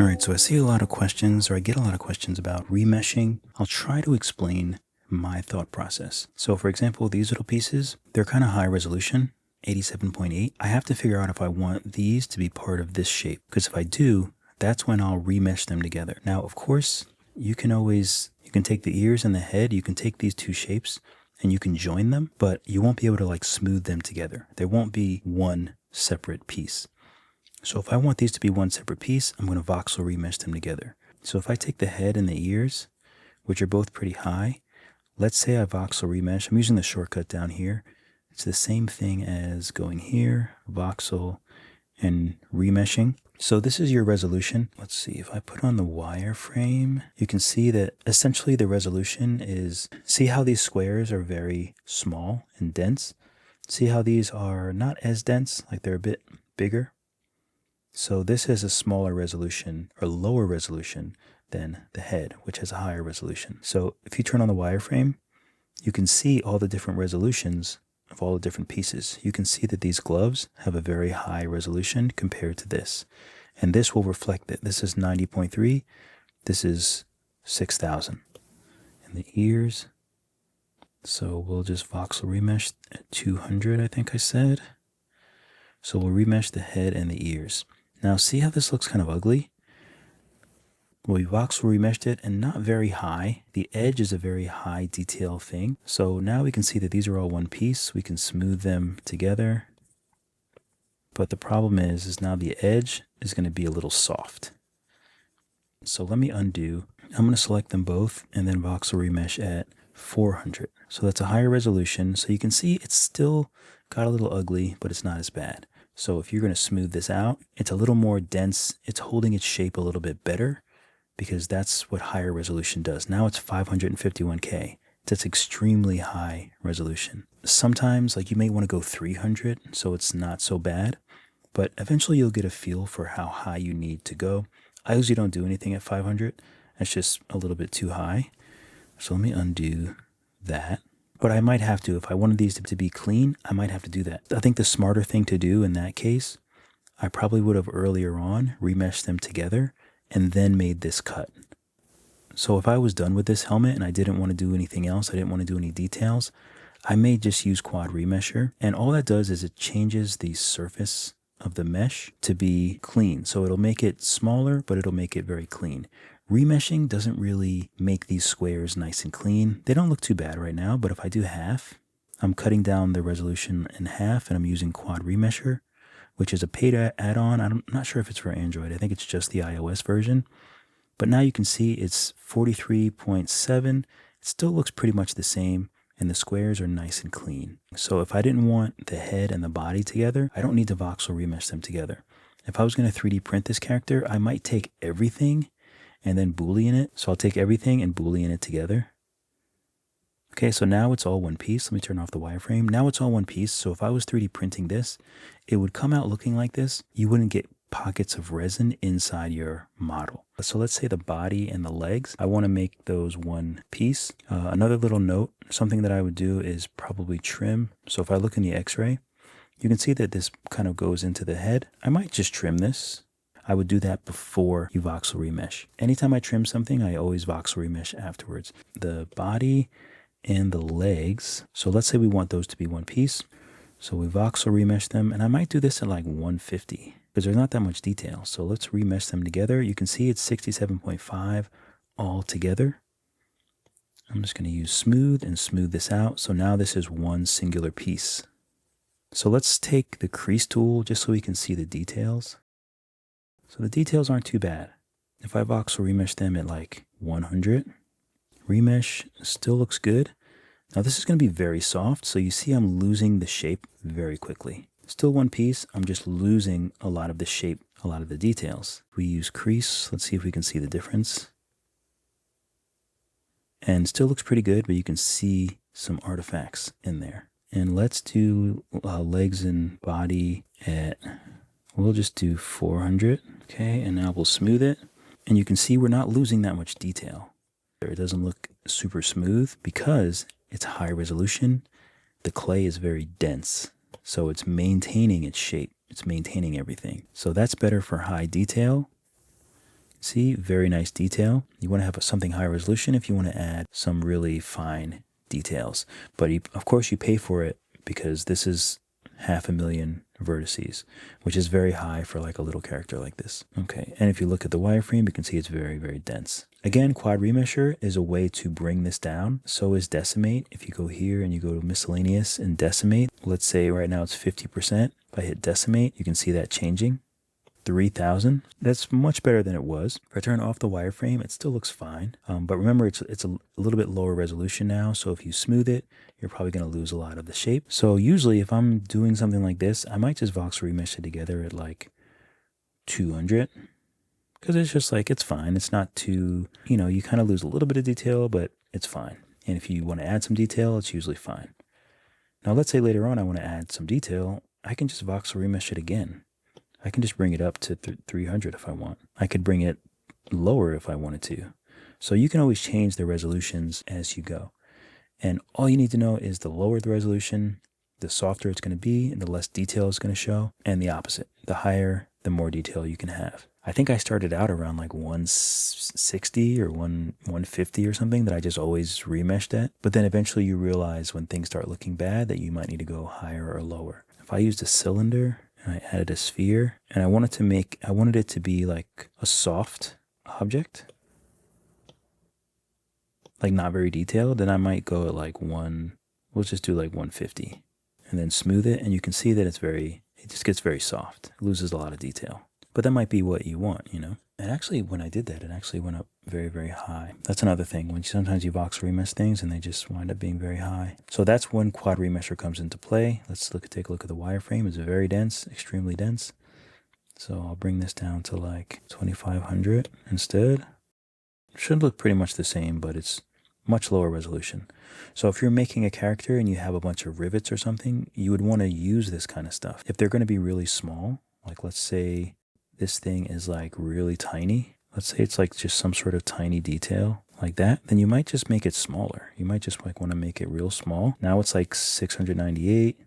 All right, so I see a lot of questions, or I get a lot of questions about remeshing. I'll try to explain my thought process. So for example, these little pieces, they're kind of high resolution, 87.8. I have to figure out if I want these to be part of this shape, because if I do, that's when I'll remesh them together. Now, of course, you can take the ears and the head, you can take these two shapes and you can join them, but you won't be able to like smooth them together. There won't be one separate piece. So if I want these to be one separate piece, I'm going to voxel remesh them together. So if I take the head and the ears, which are both pretty high, let's say I voxel remesh. I'm using the shortcut down here. It's the same thing as going here, voxel, and remeshing. So this is your resolution. Let's see, if I put on the wireframe, you can see that essentially the resolution is, see how these squares are very small and dense? See how these are not as dense, like they're a bit bigger? So this has a smaller resolution or lower resolution than the head, which has a higher resolution. So if you turn on the wireframe, you can see all the different resolutions of all the different pieces. You can see that these gloves have a very high resolution compared to this. And this will reflect that this is 90.3, this is 6,000. And the ears, so we'll just voxel remesh at 200, I think I said. So we'll remesh the head and the ears. Now see how this looks kind of ugly? Well, we voxel remeshed it and not very high. The edge is a very high detail thing. So now we can see that these are all one piece. We can smooth them together. But the problem is now the edge is going to be a little soft. So let me undo. I'm going to select them both and then voxel remesh at 400. So that's a higher resolution. So you can see it's still got a little ugly, but it's not as bad. So if you're going to smooth this out, it's a little more dense. It's holding its shape a little bit better because that's what higher resolution does. Now it's 551K. That's extremely high resolution. Sometimes like you may want to go 300, so it's not so bad, but eventually you'll get a feel for how high you need to go. I usually don't do anything at 500. That's just a little bit too high. So let me undo that. But I might have to, if I wanted these to be clean, I might have to do that. I think the smarter thing to do in that case, I probably would have earlier on remeshed them together and then made this cut. So if I was done with this helmet and I didn't want to do anything else, I didn't want to do any details, I may just use quad remesher. And all that does is it changes the surface of the mesh to be clean. So it'll make it smaller, but it'll make it very clean. Remeshing doesn't really make these squares nice and clean. They don't look too bad right now, but if I do half, I'm cutting down the resolution in half and I'm using quad remesher, which is a paid add-on. I'm not sure if it's for Android. I think it's just the iOS version. But now you can see it's 43.7. It still looks pretty much the same and the squares are nice and clean. So if I didn't want the head and the body together, I don't need to voxel remesh them together. If I was going to 3D print this character, I might take everything and then Boolean it. So I'll take everything and Boolean it together. Okay, so now it's all one piece. Let me turn off the wireframe. Now it's all one piece. So if I was 3D printing this, it would come out looking like this. You wouldn't get pockets of resin inside your model. So let's say the body and the legs, I want to make those one piece. Another little note, something that I would do is probably trim. So if I look in the x-ray, you can see that this kind of goes into the head. I might just trim this. I would do that before you voxel remesh. Anytime I trim something, I always voxel remesh afterwards. The body and the legs. So let's say we want those to be one piece. So we voxel remesh them, and I might do this at like 150 because there's not that much detail. So let's remesh them together. You can see it's 67.5 all together. I'm just going to use smooth and smooth this out. So now this is one singular piece. So let's take the crease tool just so we can see the details. So the details aren't too bad. If I voxel remesh them at like 100, remesh still looks good. Now this is going to be very soft, so you see I'm losing the shape very quickly. Still one piece, I'm just losing a lot of the shape, a lot of the details. We use crease, let's see if we can see the difference. And still looks pretty good, but you can see some artifacts in there. And let's do legs and body at, we'll just do 400. Okay, and now we'll smooth it. And you can see we're not losing that much detail. It doesn't look super smooth because it's high resolution. The clay is very dense, so it's maintaining its shape. It's maintaining everything. So that's better for high detail. See, very nice detail. You want to have something high resolution if you want to add some really fine details. But of course you pay for it because this is 500,000 vertices, which is very high for like a little character like this. Okay, and if you look at the wireframe, you can see it's very, very dense. Again, Quad Remesher is a way to bring this down. So is Decimate. If you go here and you go to Miscellaneous and Decimate, let's say right now it's 50%. If I hit Decimate, you can see that changing. 3000. That's much better than it was. If I turn off the wireframe, it still looks fine. But remember, it's a little bit lower resolution now. So if you smooth it, you're probably going to lose a lot of the shape. So usually if I'm doing something like this, I might just Voxel Remesh it together at like 200. Because it's just like, it's fine. It's not too, you kind of lose a little bit of detail, but it's fine. And if you want to add some detail, it's usually fine. Now let's say later on I want to add some detail. I can just Voxel Remesh it again. I can just bring it up to 300 if I want. I could bring it lower if I wanted to. So you can always change the resolutions as you go. And all you need to know is the lower the resolution, the softer it's going to be, and the less detail it's going to show, and the opposite. The higher, the more detail you can have. I think I started out around like 160 or 150 or something that I just always remeshed at. But then eventually you realize when things start looking bad that you might need to go higher or lower. If I used a cylinder, and I added a sphere, and I wanted it to be like a soft object, like not very detailed, then I might go at like we'll just do like 150, and then smooth it, and you can see that it just gets very soft. It loses a lot of detail. But that might be what you want, And actually, when I did that, it actually went up very, very high. That's another thing. Sometimes you Voxel Remesh things and they just wind up being very high. So that's when Quad Remesher comes into play. Let's take a look at the wireframe. It's very dense, extremely dense. So I'll bring this down to like 2500 instead. It should look pretty much the same, but it's much lower resolution. So if you're making a character and you have a bunch of rivets or something, you would want to use this kind of stuff. If they're going to be really small, like let's say this thing is like really tiny. Let's say it's like just some sort of tiny detail like that. Then you might just make it smaller. You might just like want to make it real small. Now it's like 698.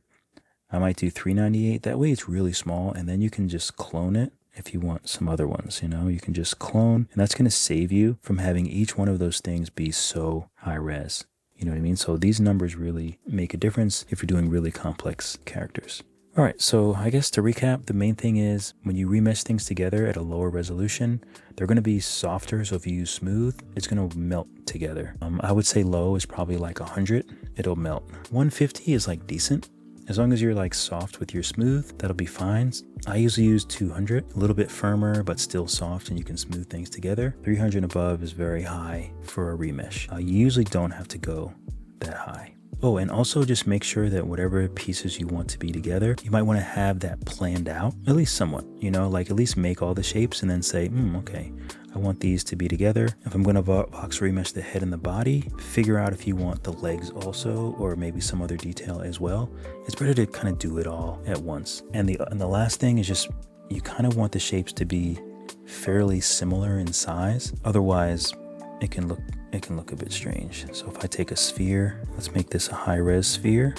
I might do 398. That way it's really small. And then you can just clone it if you want some other ones, you can just clone. And that's going to save you from having each one of those things be so high res. You know what I mean? So these numbers really make a difference if you're doing really complex characters. All right, so I guess to recap, the main thing is when you remesh things together at a lower resolution, they're going to be softer. So if you use smooth, it's going to melt together. I would say low is probably like 100. It'll melt. 150 is like decent. As long as you're like soft with your smooth, that'll be fine. I usually use 200, a little bit firmer, but still soft, and you can smooth things together. 300 and above is very high for a remesh. You usually don't have to go that high. Oh, and also just make sure that whatever pieces you want to be together, you might want to have that planned out, at least somewhat, like at least make all the shapes and then say, okay, I want these to be together. If I'm going to Voxel Remesh the head and the body, figure out if you want the legs also, or maybe some other detail as well. It's better to kind of do it all at once. And the last thing is just, you kind of want the shapes to be fairly similar in size. Otherwise, it can look a bit strange. So if I take a sphere, let's make this a high-res sphere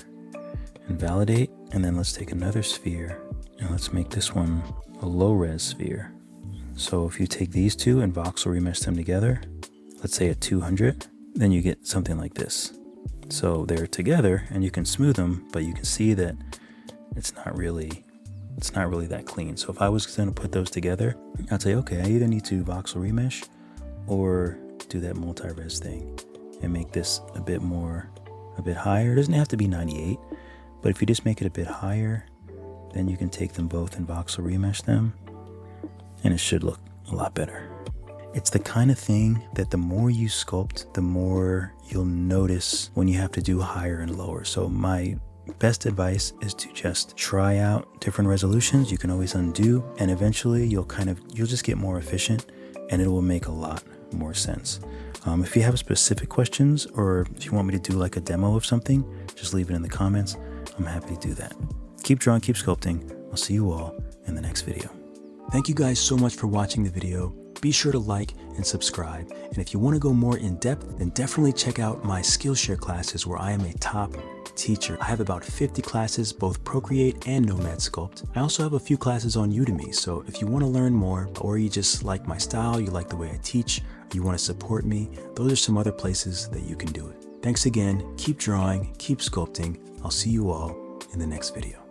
and validate. And then let's take another sphere and let's make this one a low-res sphere. So if you take these two and Voxel Remesh them together, let's say at 200, then you get something like this. So they're together and you can smooth them, but you can see that it's not really that clean. So if I was going to put those together, I'd say, okay, I either need to Voxel Remesh or do that multi-res thing and make this a bit higher. It doesn't have to be 98, but if you just make it a bit higher, then you can take them both and Voxel Remesh them, and it should look a lot better. It's the kind of thing that the more you sculpt, the more you'll notice when you have to do higher and lower. So my best advice is to just try out different resolutions. You can always undo, and eventually you'll just get more efficient, and it will make a lot more sense. If you have specific questions, or if you want me to do like a demo of something, just leave it in the comments. I'm happy to do that. Keep drawing, keep sculpting. I'll see you all in the next video. Thank you guys so much for watching the video. Be sure to like and subscribe. And if you want to go more in depth, then definitely check out my Skillshare classes where I am a top teacher. I have about 50 classes, both Procreate and Nomad Sculpt. I also have a few classes on Udemy, so if you want to learn more, or you just like my style, you like the way I teach, you want to support me, those are some other places that you can do it. Thanks again, keep drawing, keep sculpting. I'll see you all in the next video.